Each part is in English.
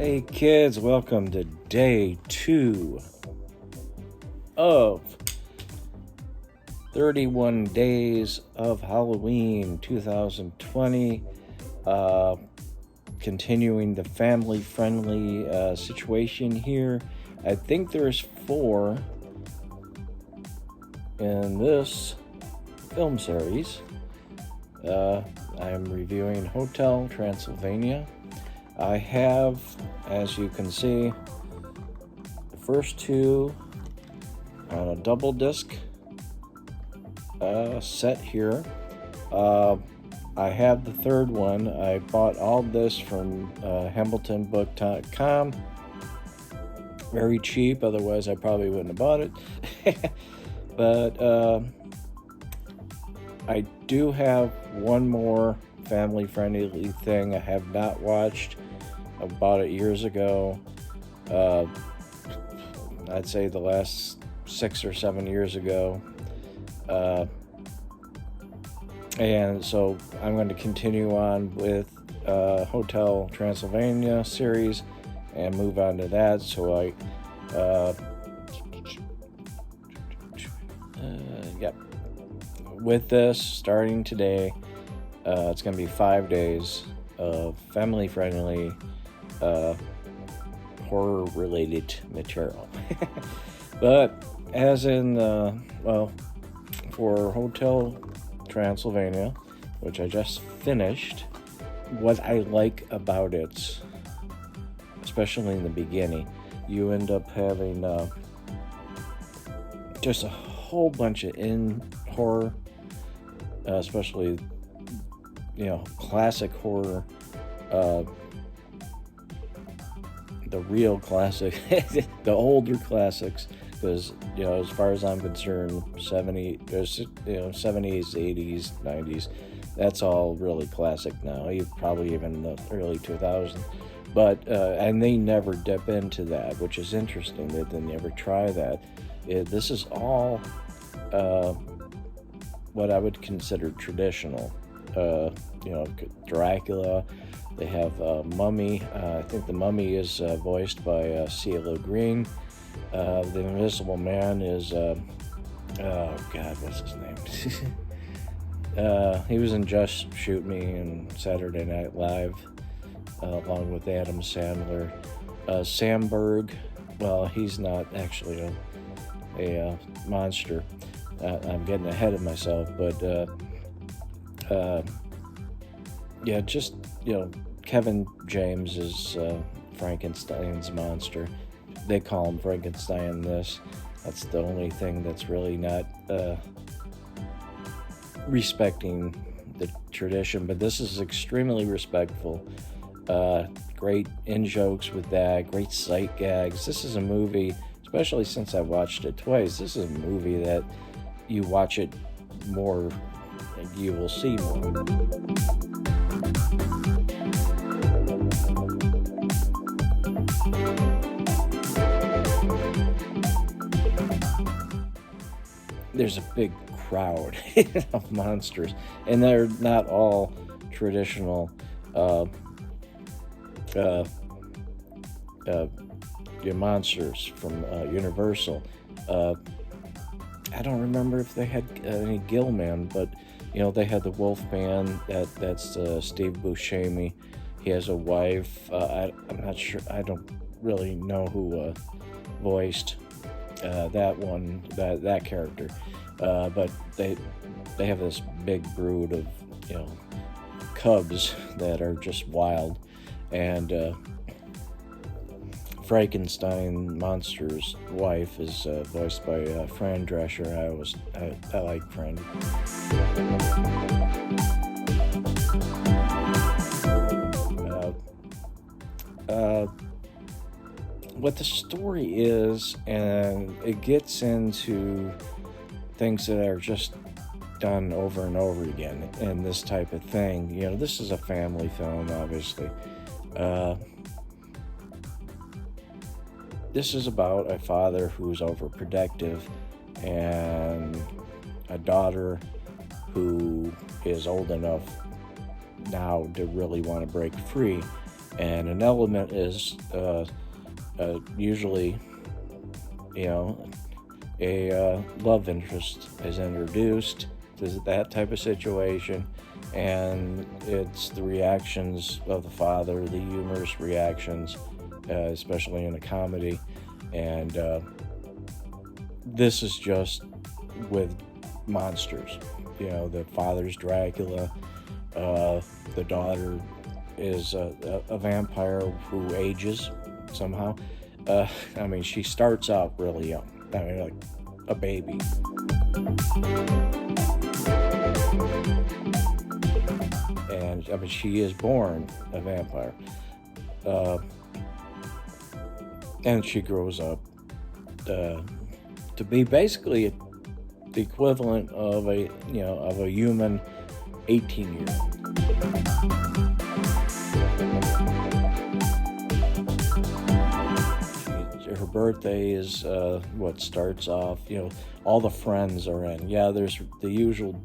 Hey kids, welcome to day 2 of 31 days of Halloween 2020. Continuing the family-friendly situation here. I think there's 4 in this film series. I'm reviewing Hotel Transylvania. I have, as you can see, the first 2 on a double disc set here. I have the third one. I bought all this from HamiltonBook.com. Very cheap, otherwise I probably wouldn't have bought it. But I do have one more family-friendly thing I have not watched. I bought it years ago. I'd say the last 6 or 7 years ago. And so I'm going to continue on with Hotel Transylvania series and move on to that. So with this, starting today, it's going to be 5 days of family-friendly horror-related material. But as in, for Hotel Transylvania, which I just finished, what I like about it, especially in the beginning, you end up having just a whole bunch of horror, especially classic horror, the real classic, the older classics, because as far as I'm concerned, 70s, 80s, 90s, that's all really classic now. Probably even the early 2000s, but and they never dip into that, which is interesting that they never try that. This is all what I would consider traditional. Dracula. They have Mummy. I think the Mummy is voiced by CeeLo Green. The Invisible Man is what's his name? He was in Just Shoot Me and Saturday Night Live, along with Adam Sandler. Samberg, well, he's not actually a monster. I'm getting ahead of myself, but Kevin James is Frankenstein's monster. They call him Frankenstein in this. That's the only thing that's really not respecting the tradition, but this is extremely respectful. Great in-jokes with that, great sight gags. This is a movie, especially since I watched it twice, this is a movie that you watch it more and you will see more. There's a big crowd of monsters, and they're not all traditional monsters from Universal. I don't remember if they had any Gillman, but they had the Wolfman. That's Steve Buscemi. He has a wife. I'm not sure. I don't really know who voiced that one, that character. But they have this big brood of cubs that are just wild, and Frankenstein monster's wife is voiced by Fran Drescher. I like Fran. What the story is, and it gets into things that are just done over and over again in this type of thing. This is a family film, obviously. This is about a father who's overprotective and a daughter who is old enough now to really want to break free. and an element is usually, you know, a love interest is introduced to that type of situation, and it's the reactions of the father, the humorous reactions, especially in a comedy, and this is just with monsters. You know, the father's Dracula, the daughter is a vampire who ages somehow. I mean, she starts out really young. I mean, like a baby. And I mean, she is born a vampire. Uh, and she grows up to be basically the equivalent of a human 18-year-old. Her birthday is what starts off. All the friends are in. Yeah, there's the usual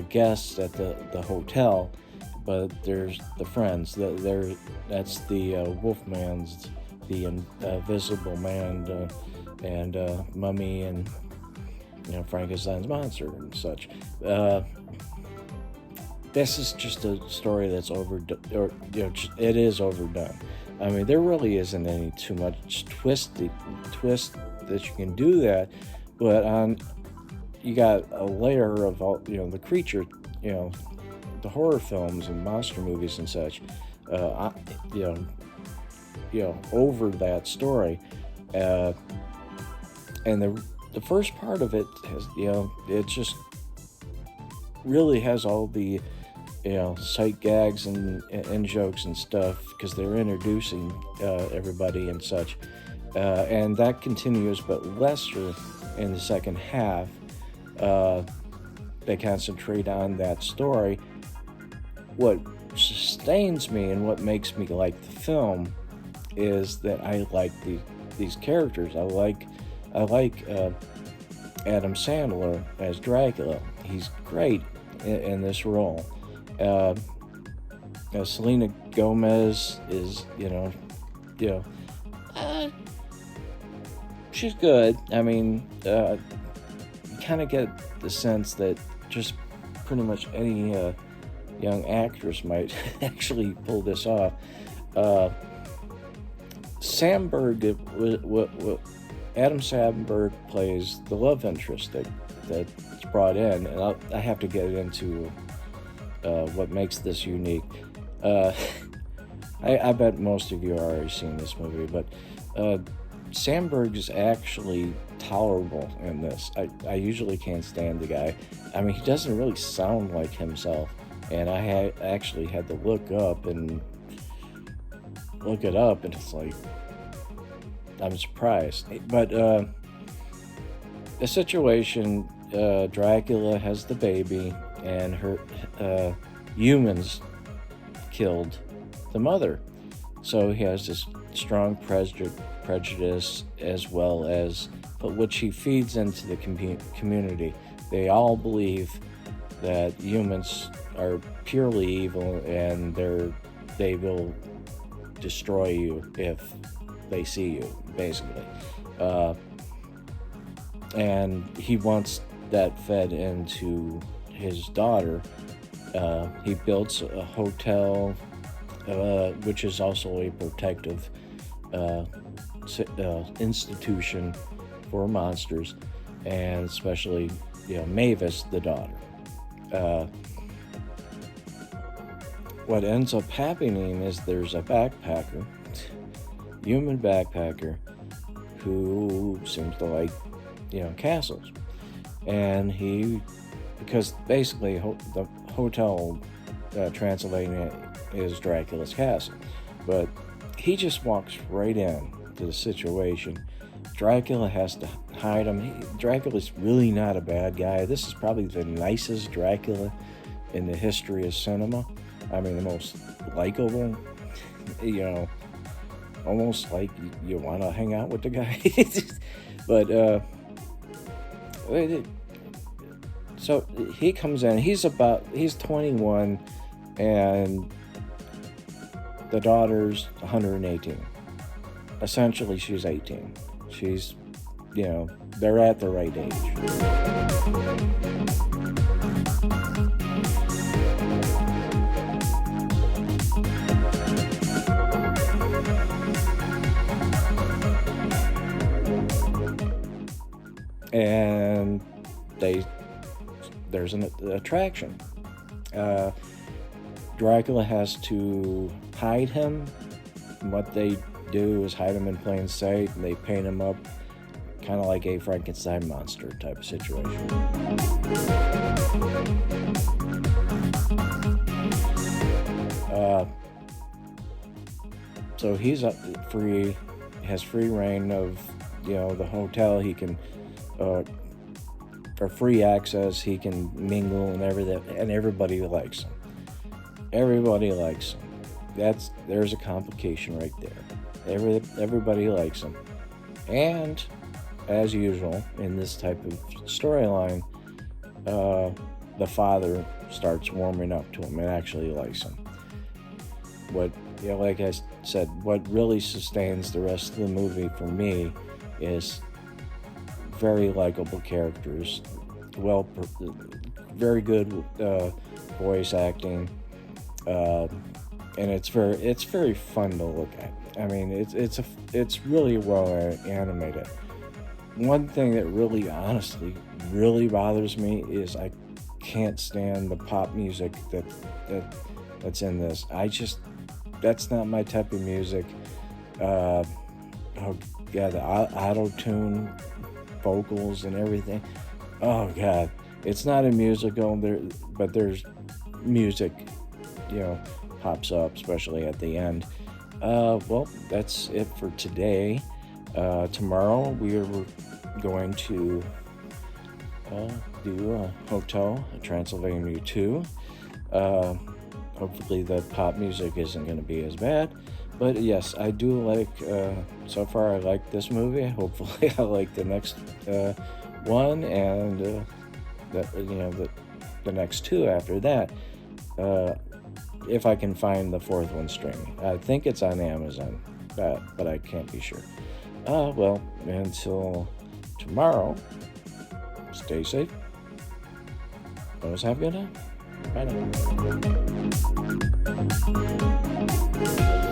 guests at the hotel, but there's the friends. That's the Wolfmans, the Invisible Man, and Mummy, and Frankenstein's monster and such. This is just a story that's overdone, or it is overdone. I mean, there really isn't any too much twist that you can do that, but you got a layer of all the creature, the horror films and monster movies and such, over that story, and the first part of it has, it just really has all the sight gags and jokes and stuff, because they're introducing everybody and such, and that continues, but lesser in the second half. They concentrate on that story. What sustains me and what makes me like the film is that I like these characters. I like Adam Sandler as Dracula. He's great in this role. Selena Gomez is, she's good. I mean, you kind of get the sense that just pretty much any young actress might actually pull this off. Adam Sandberg plays the love interest that's brought in, and I have to get into what makes this unique. I bet most of you have already seen this movie, but Sandberg is actually tolerable in this. I usually can't stand the guy. I mean, he doesn't really sound like himself, and I actually had to look it up, and it's like, I'm surprised. But the situation, Dracula has the baby, and her humans killed the mother. So he has this strong prejudice, as well as, but which he feeds into the community. They all believe that humans are purely evil, and they will destroy you if they see you, basically. And he wants that fed into his daughter. He builds a hotel, which is also a protective institution for monsters, and especially, Mavis, the daughter. What ends up happening is there's a backpacker, human backpacker, who seems to like, castles. And because basically the Hotel Transylvania is Dracula's castle, but he just walks right in to the situation. Dracula has to hide him. Dracula's really not a bad guy. This is probably the nicest Dracula in the history of cinema. I mean, the most likable, almost like you want to hang out with the guy. But so he comes in, he's 21, and the daughter's 118. Essentially, she's 18. She's, they're at the right age. And there's an attraction. Dracula has to hide him. What they do is hide him in plain sight, and they paint him up kind of like a Frankenstein monster type of situation. So he's has free reign of the hotel. He can for free access. He can mingle and everything, and everybody likes him. Everybody likes him. There's a complication right there. Everybody likes him, and as usual in this type of storyline, the father starts warming up to him and actually likes him. Like I said, what really sustains the rest of the movie for me is very likable characters, very good voice acting, and it's very fun to look at. I mean, it's really well animated. One thing that really, honestly, really bothers me is I can't stand the pop music that's in this. That's not my type of music. The auto-tune vocals and everything. Oh God, it's not a musical but there's music, pops up, especially at the end. Well, that's it for today. Tomorrow we are going to do a Hotel Transylvania 2. Hopefully the pop music isn't going to be as bad. But yes, I do like, so far I like this movie. Hopefully I like the next one, and the next two after that. If I can find the fourth one streaming. I think it's on Amazon, but I can't be sure. Well, until tomorrow, stay safe. Always have a good night. Bye now.